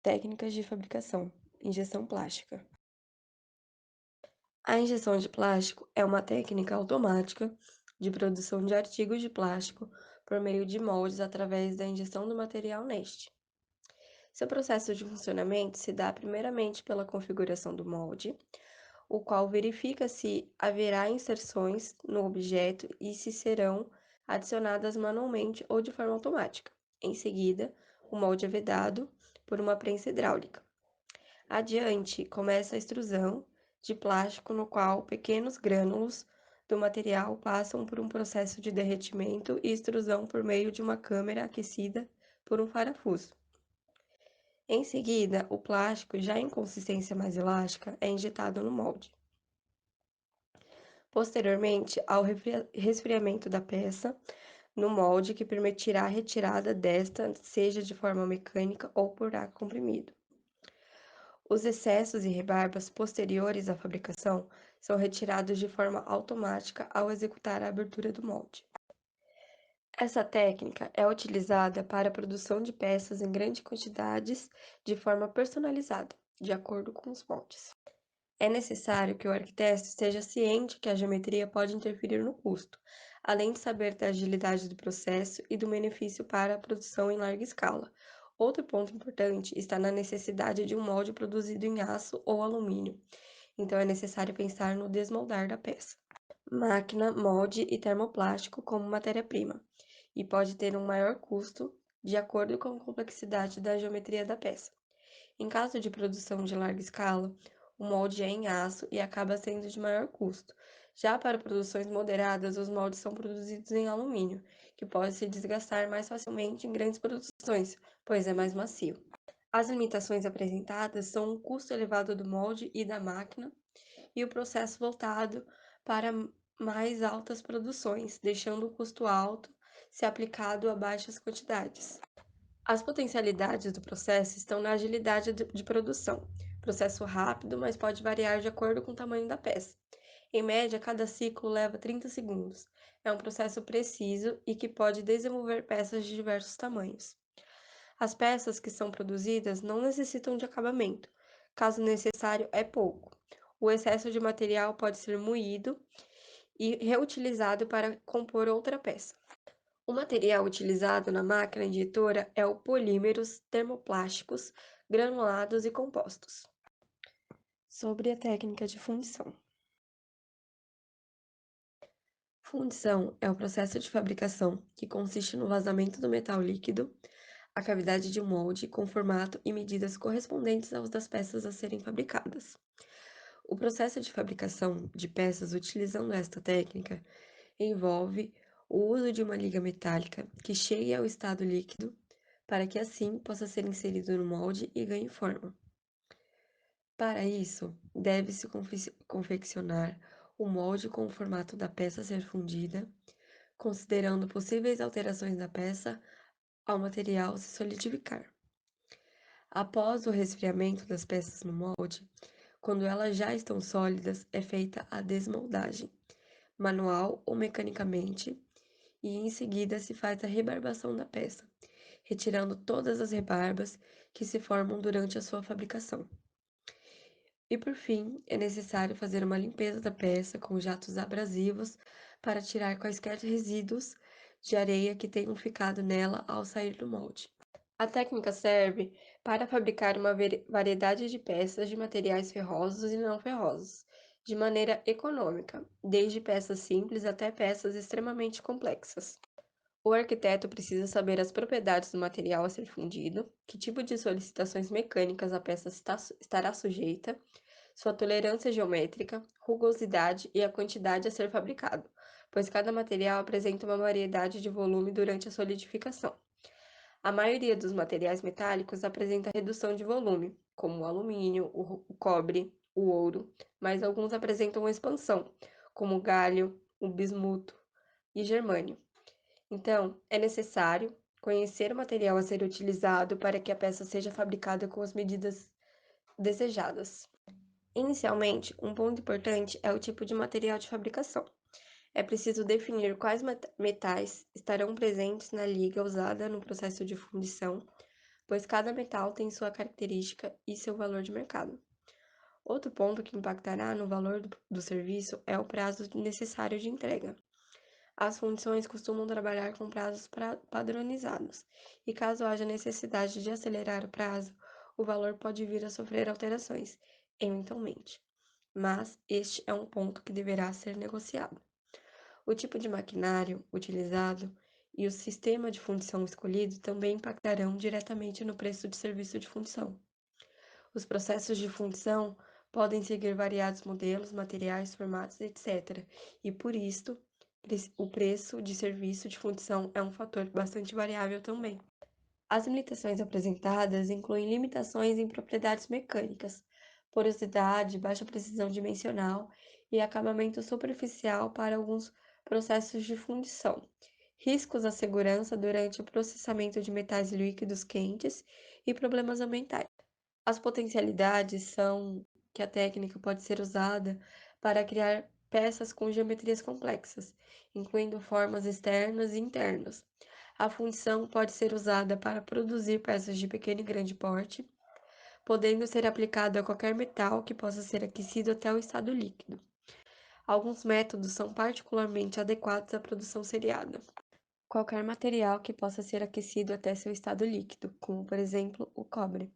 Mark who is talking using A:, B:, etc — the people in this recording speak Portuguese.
A: Técnicas de fabricação. Injeção plástica. A injeção de plástico é uma técnica automática de produção de artigos de plástico por meio de moldes através da injeção do material neste. Seu processo de funcionamento se dá primeiramente pela configuração do molde, o qual verifica se haverá inserções no objeto e se serão adicionadas manualmente ou de forma automática. Em seguida, o molde é vedado por uma prensa hidráulica. Adiante, começa a extrusão de plástico, no qual pequenos grânulos do material passam por um processo de derretimento e extrusão por meio de uma câmara aquecida por um parafuso. Em seguida, o plástico, já em consistência mais elástica, é injetado no molde. Posteriormente, ao resfriamento da peça no molde, que permitirá a retirada desta, seja de forma mecânica ou por ar comprimido. Os excessos e rebarbas posteriores à fabricação são retirados de forma automática ao executar a abertura do molde. Essa técnica é utilizada para a produção de peças em grandes quantidades de forma personalizada, de acordo com os moldes. É necessário que o arquiteto esteja ciente que a geometria pode interferir no custo, além de saber da agilidade do processo e do benefício para a produção em larga escala. Outro ponto importante está na necessidade de um molde produzido em aço ou alumínio, então é necessário pensar no desmoldar da peça. Máquina, molde e termoplástico como matéria-prima, e pode ter um maior custo de acordo com a complexidade da geometria da peça. Em caso de produção de larga escala, o molde é em aço e acaba sendo de maior custo. Já para produções moderadas, os moldes são produzidos em alumínio, que pode se desgastar mais facilmente em grandes produções, pois é mais macio. As limitações apresentadas são o custo elevado do molde e da máquina e o processo voltado para mais altas produções, deixando o custo alto se aplicado a baixas quantidades. As potencialidades do processo estão na agilidade de produção. Processo rápido, mas pode variar de acordo com o tamanho da peça. Em média, cada ciclo leva 30 segundos. É um processo preciso e que pode desenvolver peças de diversos tamanhos. As peças que são produzidas não necessitam de acabamento. Caso necessário, é pouco. O excesso de material pode ser moído e reutilizado para compor outra peça. O material utilizado na máquina injetora é o polímeros termoplásticos, granulados e compostos. Sobre a técnica de fundição. Fundição é o processo de fabricação que consiste no vazamento do metal líquido, a cavidade de um molde com formato e medidas correspondentes aos das peças a serem fabricadas. O processo de fabricação de peças utilizando esta técnica envolve o uso de uma liga metálica que chegue ao estado líquido para que assim possa ser inserido no molde e ganhe forma. Para isso, deve-se confeccionar o molde com o formato da peça a ser fundida, considerando possíveis alterações da peça ao material se solidificar. Após o resfriamento das peças no molde, quando elas já estão sólidas, é feita a desmoldagem, manual ou mecanicamente, e em seguida se faz a rebarbação da peça, retirando todas as rebarbas que se formam durante a sua fabricação. E por fim, é necessário fazer uma limpeza da peça com jatos abrasivos para tirar quaisquer resíduos de areia que tenham ficado nela ao sair do molde. A técnica serve para fabricar uma variedade de peças de materiais ferrosos e não ferrosos, de maneira econômica, desde peças simples até peças extremamente complexas. O arquiteto precisa saber as propriedades do material a ser fundido, que tipo de solicitações mecânicas a peça estará sujeita, sua tolerância geométrica, rugosidade e a quantidade a ser fabricado, pois cada material apresenta uma variedade de volume durante a solidificação. A maioria dos materiais metálicos apresenta redução de volume, como o alumínio, o cobre, o ouro, mas alguns apresentam expansão, como o galho, o bismuto e germânio. Então, é necessário conhecer o material a ser utilizado para que a peça seja fabricada com as medidas desejadas. Inicialmente, um ponto importante é o tipo de material de fabricação. É preciso definir quais metais estarão presentes na liga usada no processo de fundição pois cada metal tem sua característica e seu valor de mercado. Outro ponto que impactará no valor do serviço é o prazo necessário de entrega. As fundições costumam trabalhar com prazos padronizados, e caso haja necessidade de acelerar o prazo, o valor pode vir a sofrer alterações, eventualmente. Mas este é um ponto que deverá ser negociado. O tipo de maquinário utilizado e o sistema de fundição escolhido também impactarão diretamente no preço de serviço de fundição. Os processos de fundição podem seguir variados modelos, materiais, formatos, etc. E por isto, o preço de serviço de fundição é um fator bastante variável também. As limitações apresentadas incluem limitações em propriedades mecânicas, porosidade, baixa precisão dimensional e acabamento superficial para alguns processos de fundição, riscos à segurança durante o processamento de metais líquidos quentes e problemas ambientais. As potencialidades são que a técnica pode ser usada para criar peças com geometrias complexas, incluindo formas externas e internas. A função pode ser usada para produzir peças de pequeno e grande porte, podendo ser aplicada a qualquer metal que possa ser aquecido até o estado líquido. Alguns métodos são particularmente adequados à produção seriada. Qualquer material que possa ser aquecido até seu estado líquido, como por exemplo o cobre.